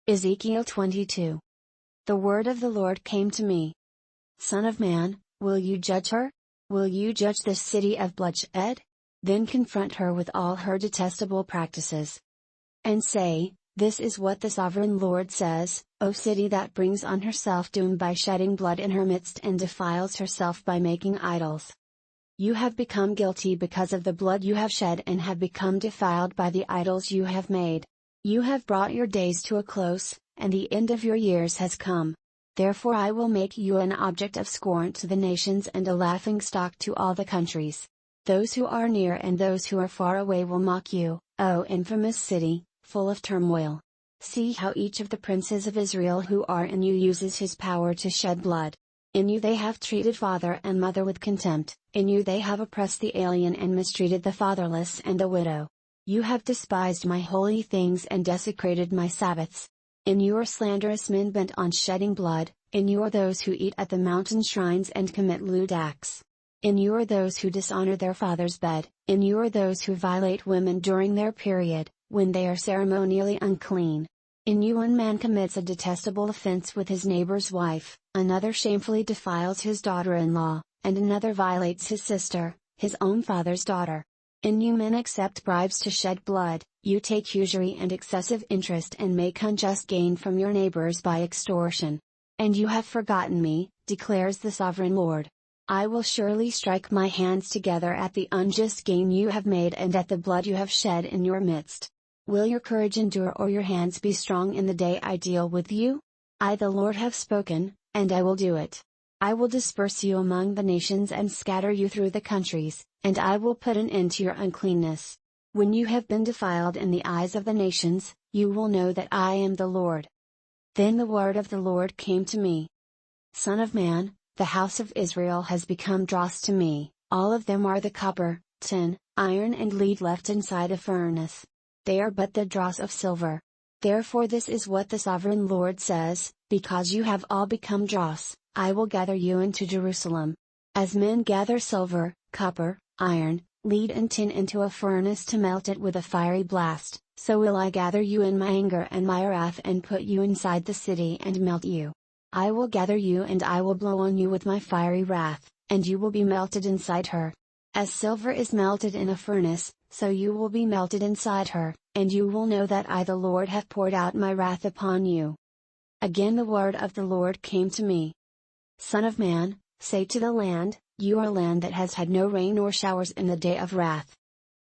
Ezekiel 22. The word of the Lord came to me. Son of man, will you judge her? Will you judge this city of bloodshed? Then confront her with all her detestable practices. And say, this is what the sovereign Lord says, O city that brings on herself doom by shedding blood in her midst and defiles herself by making idols. You have become guilty because of the blood you have shed and have become defiled by the idols you have made. You have brought your days to a close, and the end of your years has come. Therefore I will make you an object of scorn to the nations and a laughingstock to all the countries. Those who are near and those who are far away will mock you, O infamous city, full of turmoil. See how each of the princes of Israel who are in you uses his power to shed blood. In you they have treated father and mother with contempt, in you they have oppressed the alien and mistreated the fatherless and the widow. You have despised my holy things and desecrated my Sabbaths. In you are slanderous men bent on shedding blood, in you are those who eat at the mountain shrines and commit lewd acts. In you are those who dishonor their father's bed, in you are those who violate women during their period, when they are ceremonially unclean. In you one man commits a detestable offense with his neighbor's wife, another shamefully defiles his daughter-in-law, and another violates his sister, his own father's daughter. In you men accept bribes to shed blood, you take usury and excessive interest and make unjust gain from your neighbors by extortion. And you have forgotten me, declares the sovereign Lord. I will surely strike my hands together at the unjust gain you have made and at the blood you have shed in your midst. Will your courage endure or your hands be strong in the day I deal with you? I the Lord have spoken, and I will do it. I will disperse you among the nations and scatter you through the countries, and I will put an end to your uncleanness. When you have been defiled in the eyes of the nations, you will know that I am the Lord. Then the word of the Lord came to me. Son of man, the house of Israel has become dross to me, all of them are the copper, tin, iron and lead left inside a furnace. They are but the dross of silver. Therefore this is what the sovereign Lord says, because you have all become dross, I will gather you into Jerusalem. As men gather silver, copper, iron, lead and tin into a furnace to melt it with a fiery blast, so will I gather you in my anger and my wrath and put you inside the city and melt you. I will gather you and I will blow on you with my fiery wrath, and you will be melted inside her. As silver is melted in a furnace, so you will be melted inside her, and you will know that I the Lord have poured out my wrath upon you. Again the word of the Lord came to me. Son of man, say to the land, you are land that has had no rain or showers in the day of wrath.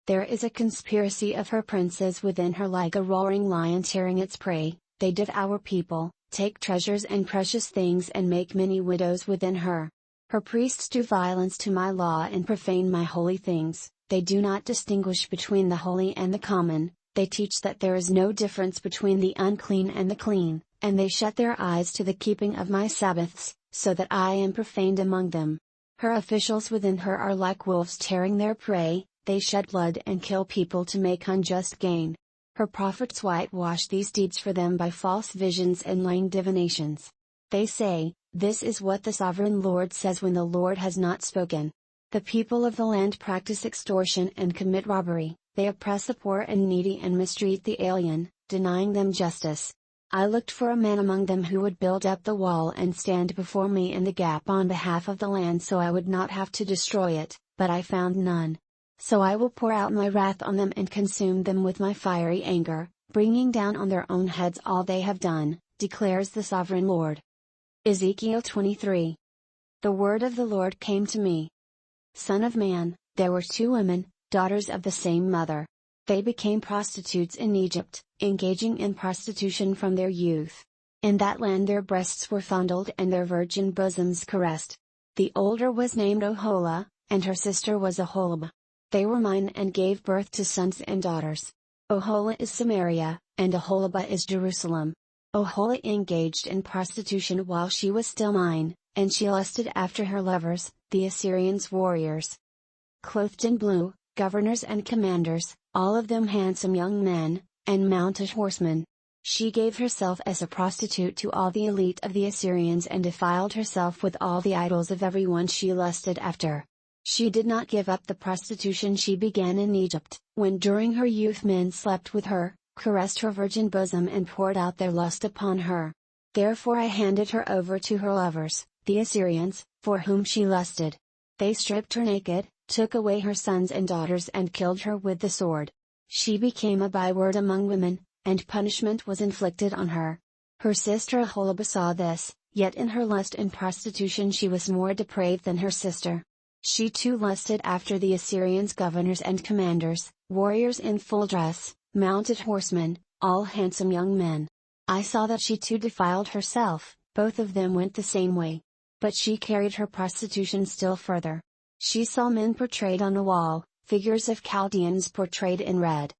There is a conspiracy of her princes within her like a roaring lion tearing its prey, they devour people, take treasures and precious things and make many widows within her. Her priests do violence to my law and profane my holy things, they do not distinguish between the holy and the common, they teach that there is no difference between the unclean and the clean, and they shut their eyes to the keeping of my Sabbaths, so that I am profaned among them. Her officials within her are like wolves tearing their prey, they shed blood and kill people to make unjust gain. Her prophets whitewash these deeds for them by false visions and lying divinations. They say, this is what the sovereign Lord says when the Lord has not spoken. The people of the land practice extortion and commit robbery, they oppress the poor and needy and mistreat the alien, denying them justice. I looked for a man among them who would build up the wall and stand before me in the gap on behalf of the land so I would not have to destroy it, but I found none. So I will pour out my wrath on them and consume them with my fiery anger, bringing down on their own heads all they have done, declares the sovereign Lord. Ezekiel 23. The word of the Lord came to me. Son of man, there were two women, daughters of the same mother. They became prostitutes in Egypt, engaging in prostitution from their youth. In that land their breasts were fondled and their virgin bosoms caressed. The older was named Oholah, and her sister was Oholibah. They were mine and gave birth to sons and daughters. Oholah is Samaria, and Oholibah is Jerusalem. Oholah engaged in prostitution while she was still mine, and she lusted after her lovers, the Assyrians' warriors. Clothed in blue, governors and commanders, all of them handsome young men, and mounted horsemen. She gave herself as a prostitute to all the elite of the Assyrians and defiled herself with all the idols of everyone she lusted after. She did not give up the prostitution she began in Egypt, when during her youth men slept with her, caressed her virgin bosom and poured out their lust upon her. Therefore I handed her over to her lovers, the Assyrians, for whom she lusted. They stripped her naked, took away her sons and daughters and killed her with the sword. She became a byword among women, and punishment was inflicted on her. Her sister Aholibah saw this, yet in her lust and prostitution she was more depraved than her sister. She too lusted after the Assyrians' governors and commanders, warriors in full dress, mounted horsemen, all handsome young men. I saw that she too defiled herself, both of them went the same way. But she carried her prostitution still further. She saw men portrayed on the wall, figures of Chaldeans portrayed in red,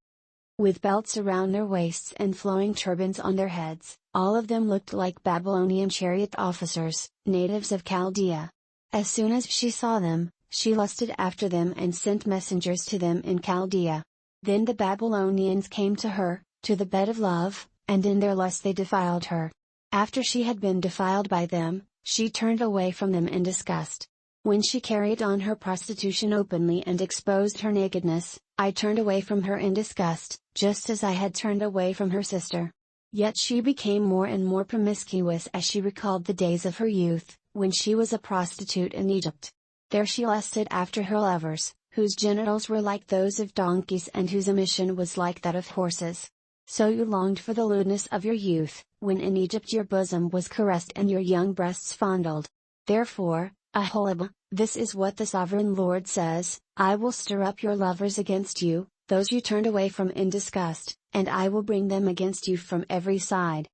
with belts around their waists and flowing turbans on their heads. All of them looked like Babylonian chariot officers, natives of Chaldea. As soon as she saw them, she lusted after them and sent messengers to them in Chaldea. Then the Babylonians came to her, to the bed of love, and in their lust they defiled her. After she had been defiled by them, she turned away from them in disgust. When she carried on her prostitution openly and exposed her nakedness, I turned away from her in disgust, just as I had turned away from her sister. Yet she became more and more promiscuous as she recalled the days of her youth, when she was a prostitute in Egypt. There she lusted after her lovers, whose genitals were like those of donkeys and whose emission was like that of horses. So you longed for the lewdness of your youth, when in Egypt your bosom was caressed and your young breasts fondled. Therefore, Aholibah, this is what the Sovereign Lord says: I will stir up your lovers against you, those you turned away from in disgust, and I will bring them against you from every side.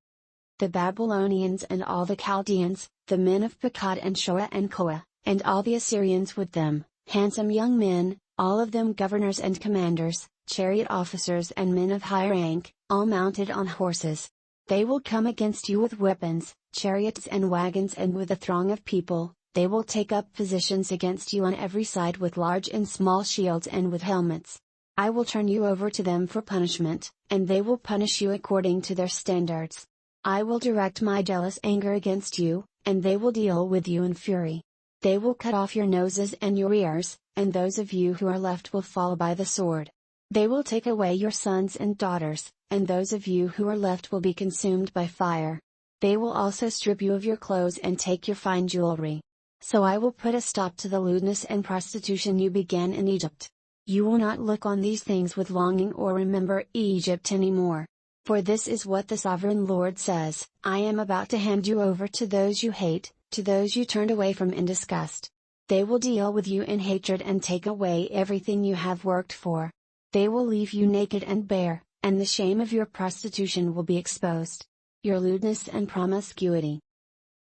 The Babylonians and all the Chaldeans, the men of Pekod and Shoa and Koa, and all the Assyrians with them, handsome young men, all of them governors and commanders, chariot officers and men of high rank, all mounted on horses. They will come against you with weapons, chariots and wagons, and with a throng of people. They will take up positions against you on every side with large and small shields and with helmets. I will turn you over to them for punishment, and they will punish you according to their standards. I will direct my jealous anger against you, and they will deal with you in fury. They will cut off your noses and your ears, and those of you who are left will fall by the sword. They will take away your sons and daughters, and those of you who are left will be consumed by fire. They will also strip you of your clothes and take your fine jewelry. So I will put a stop to the lewdness and prostitution you began in Egypt. You will not look on these things with longing or remember Egypt anymore. For this is what the Sovereign Lord says: I am about to hand you over to those you hate, to those you turned away from in disgust. They will deal with you in hatred and take away everything you have worked for. They will leave you naked and bare, and the shame of your prostitution will be exposed. Your lewdness and promiscuity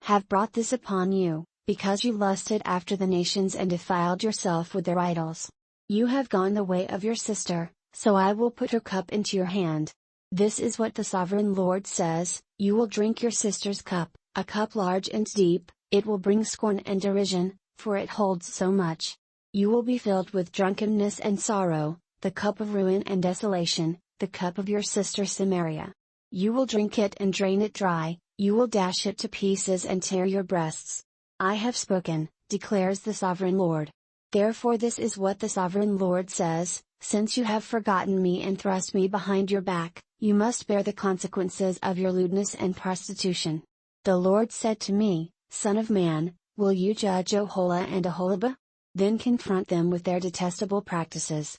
have brought this upon you, because you lusted after the nations and defiled yourself with their idols. You have gone the way of your sister, so I will put her cup into your hand. This is what the Sovereign Lord says: you will drink your sister's cup, a cup large and deep. It will bring scorn and derision, for it holds so much. You will be filled with drunkenness and sorrow, the cup of ruin and desolation, the cup of your sister Samaria. You will drink it and drain it dry, you will dash it to pieces and tear your breasts. I have spoken, declares the Sovereign Lord. Therefore this is what the Sovereign Lord says: since you have forgotten me and thrust me behind your back, you must bear the consequences of your lewdness and prostitution. The Lord said to me, Son of man, will you judge Oholah and Aholibah? Then confront them with their detestable practices.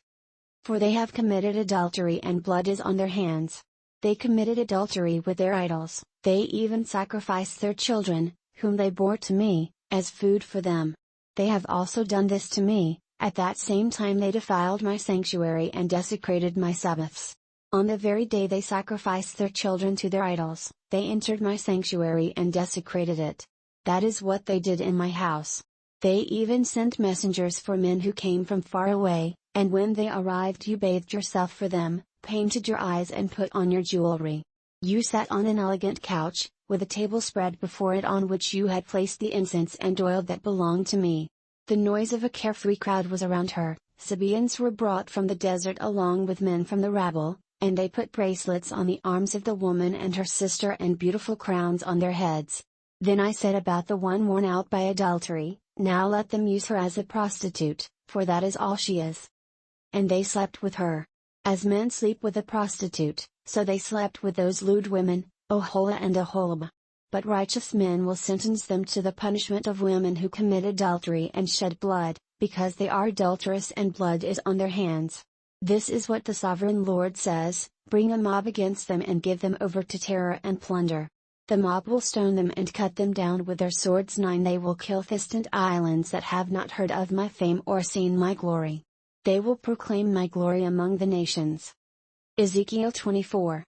For they have committed adultery and blood is on their hands. They committed adultery with their idols, they even sacrificed their children, whom they bore to me, as food for them. They have also done this to me. At that same time they defiled my sanctuary and desecrated my Sabbaths. On the very day they sacrificed their children to their idols, they entered my sanctuary and desecrated it. That is what they did in my house. They even sent messengers for men who came from far away, and when they arrived you bathed yourself for them, painted your eyes and put on your jewelry. You sat on an elegant couch, with a table spread before it on which you had placed the incense and oil that belonged to me. The noise of a carefree crowd was around her. Sabaeans were brought from the desert along with men from the rabble, and they put bracelets on the arms of the woman and her sister and beautiful crowns on their heads. Then I said about the one worn out by adultery, now let them use her as a prostitute, for that is all she is. And they slept with her. As men sleep with a prostitute, So they slept with those lewd women, Oholah and Oholibah. But righteous men will sentence them to the punishment of women who commit adultery and shed blood, because they are adulterous and blood is on their hands. This is what the sovereign Lord says: bring a mob against them and give them over to terror and plunder. The mob will stone them and cut them down with their swords. 9 They will kill distant islands that have not heard of my fame or seen my glory. They will proclaim my glory among the nations. Ezekiel 24.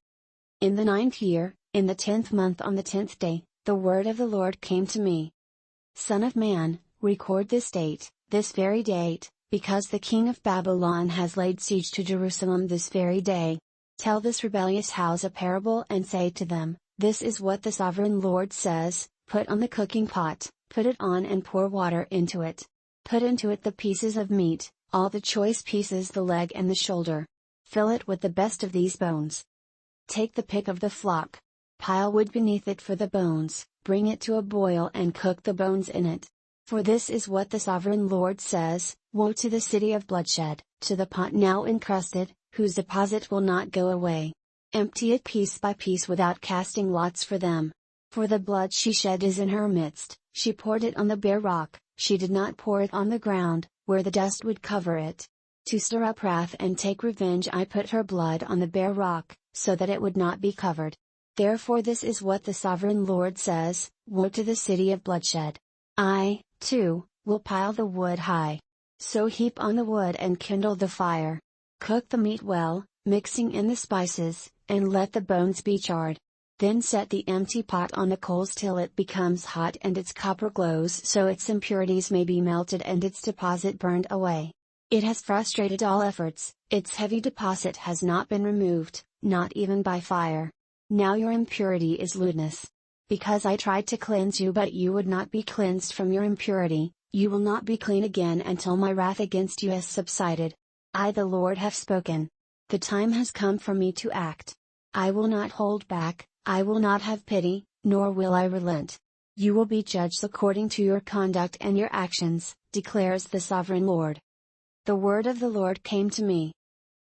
In the 9th year, in the 10th month on the 10th day, the word of the Lord came to me. Son of man, record this date, this very date, because the king of Babylon has laid siege to Jerusalem this very day. Tell this rebellious house a parable and say to them, this is what the sovereign Lord says: put on the cooking pot, put it on and pour water into it. Put into it the pieces of meat, all the choice pieces, the leg and the shoulder. Fill it with the best of these bones. Take the pick of the flock. Pile wood beneath it for the bones, bring it to a boil and cook the bones in it. For this is what the sovereign Lord says: woe to the city of bloodshed, to the pot now encrusted, whose deposit will not go away. Empty it piece by piece without casting lots for them. For the blood she shed is in her midst, she poured it on the bare rock, she did not pour it on the ground, where the dust would cover it. To stir up wrath and take revenge I put her blood on the bare rock, so that it would not be covered. Therefore this is what the sovereign Lord says: woe to the city of bloodshed. I, too, will pile the wood high. So heap on the wood and kindle the fire. Cook the meat well, mixing in the spices, and let the bones be charred. Then set the empty pot on the coals till it becomes hot and its copper glows, so its impurities may be melted and its deposit burned away. It has frustrated all efforts, its heavy deposit has not been removed, not even by fire. Now your impurity is lewdness. Because I tried to cleanse you but you would not be cleansed from your impurity, you will not be clean again until my wrath against you has subsided. I the Lord have spoken. The time has come for me to act. I will not hold back, I will not have pity, nor will I relent. You will be judged according to your conduct and your actions, declares the sovereign Lord. The word of the Lord came to me.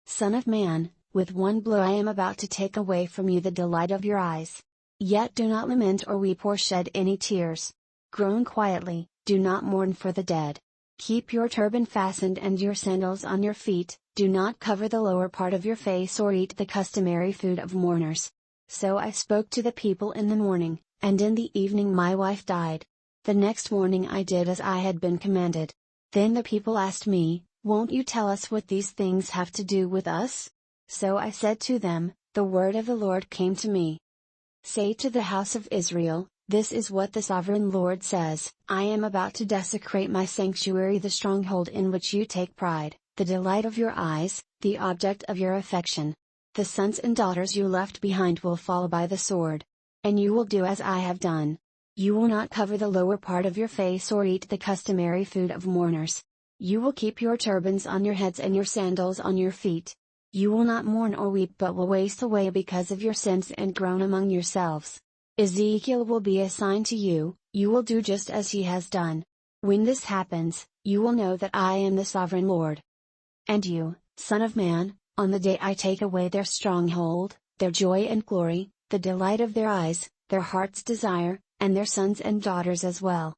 Son of man, with one blow I am about to take away from you the delight of your eyes. Yet do not lament or weep or shed any tears. Groan quietly, do not mourn for the dead. Keep your turban fastened and your sandals on your feet, do not cover the lower part of your face or eat the customary food of mourners. So I spoke to the people in the morning, and in the evening my wife died. The next morning I did as I had been commanded. Then the people asked me, won't you tell us what these things have to do with us? So I said to them, the word of the Lord came to me. Say to the house of Israel, this is what the sovereign Lord says: I am about to desecrate my sanctuary, the stronghold in which you take pride, the delight of your eyes, the object of your affection. The sons and daughters you left behind will fall by the sword. And you will do as I have done. You will not cover the lower part of your face or eat the customary food of mourners. You will keep your turbans on your heads and your sandals on your feet. You will not mourn or weep but will waste away because of your sins and groan among yourselves. Ezekiel will be a sign to you, you will do just as he has done. When this happens, you will know that I am the sovereign Lord. And you, son of man, on the day I take away their stronghold, their joy and glory, the delight of their eyes, their heart's desire, and their sons and daughters as well.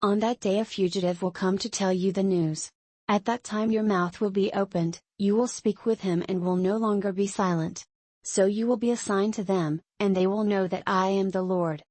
On that day a fugitive will come to tell you the news. At that time your mouth will be opened, you will speak with him and will no longer be silent. So you will be a sign to them, and they will know that I am the Lord.